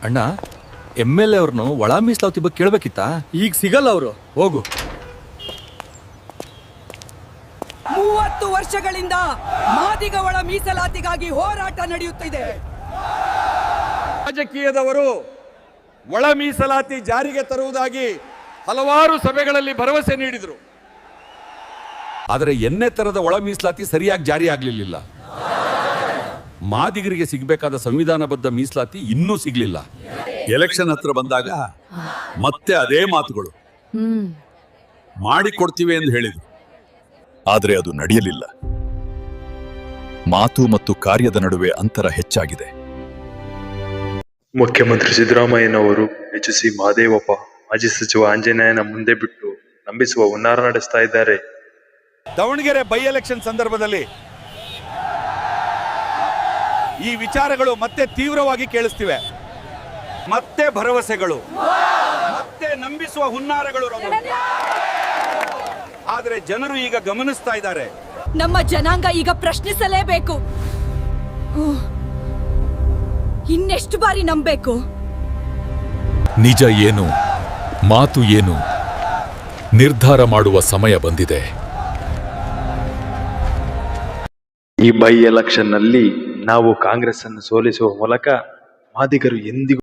ಅಣ್ಣ MLA ಅವ್ರನ್ನು ಒಳ ಮೀಸಲಾತಿ ಬಗ್ಗೆ ಕೇಳಬೇಕಿತ್ತಾ? ಈಗ ಸಿಗಲ್ಲ ಅವರು. ಹೋಗು. 30 ವರ್ಷಗಳಿಂದ ಮಾದಿಗ ಒಳ ಮೀಸಲಾತಿಗಾಗಿ ಹೋರಾಟ ನಡೆಯುತ್ತಿದೆ. ರಾಜಕೀಯದವರು ಒಳ ಮೀಸಲಾತಿ ಜಾರಿಗೆ ತರುವುದಾಗಿ ಹಲವಾರು ಸಭೆಗಳಲ್ಲಿ ಭರವಸೆ ನೀಡಿದರು. ಆದರೆ ಎನ್ನೆ ತರದ ಒಳ ಮೀಸಲಾತಿ ಸರಿಯಾಗಿ ಜಾರಿ ಆಗಲಿಲ್ಲ. ಮಾದಿಗರಿಗೆ ಸಿಗಬೇಕಾದ ಸಂವಿಧಾನಬದ್ಧ ಮೀಸಲಾತಿ ಇನ್ನೂ ಸಿಗಲಿಲ್ಲ. ಎಲೆಕ್ಷನ್ ಹತ್ರ ಬಂದಾಗ ಮತ್ತೆ ಅದೇ ಮಾತುಗಳು ಮಾಡಿಕೊಡ್ತೀವಿ ಎಂದು ಹೇಳಿದರು. ಆದರೆ ಅದು ನಡೆಯಲಿಲ್ಲ. ಮಾತು ಮತ್ತು ಕಾರ್ಯದ ನಡುವೆ ಅಂತರ ಹೆಚ್ಚಾಗಿದೆ. ಮುಖ್ಯಮಂತ್ರಿ ಸಿದ್ದರಾಮಯ್ಯನವರು HC ಮಹದೇವಪ್ಪ ಮಾಜಿ ಸಚಿವ ಆಂಜನೇಯನ ಮುಂದೆ ಬಿಟ್ಟು ನಂಬಿಸುವ ಹುನ್ನಾರ ನಡೆಸ್ತಾ ಇದ್ದಾರೆ. ದಾವಣಗೆರೆ ಬೈ ಎಲೆಕ್ಷನ್ ಸಂದರ್ಭದಲ್ಲಿ ಈ ವಿಚಾರಗಳು ಮತ್ತೆ ತೀವ್ರವಾಗಿ ಕೇಳಿಸ್ತಿವೆ. ಮತ್ತೆ ಭರವಸೆಗಳು, ಮತ್ತೆ ನಂಬಿಸುವ ಹುನ್ನಾರಗಳು. ಆದರೆ ಜನರು ಈಗ ಗಮನಿಸ್ತಾ ಇದ್ದಾರೆ. ನಮ್ಮ ಜನಾಂಗ ಈಗ ಪ್ರಶ್ನಿಸಲೇಬೇಕು. ಇನ್ನೆಷ್ಟು ಬಾರಿ ನಂಬಬೇಕು? ನಿಜ ಏನು, ಮಾತು ಏನು, ನಿರ್ಧಾರ ಮಾಡುವ ಸಮಯ ಬಂದಿದೆ. ಈ ಬೈ ಎಲೆಕ್ಷನ್ ನಲ್ಲಿ ನಾವು ಕಾಂಗ್ರೆಸ್ ಅನ್ನು ಸೋಲಿಸುವ ಮೂಲಕ ಮಾದಿಗರು ಎಂದಿಗೂ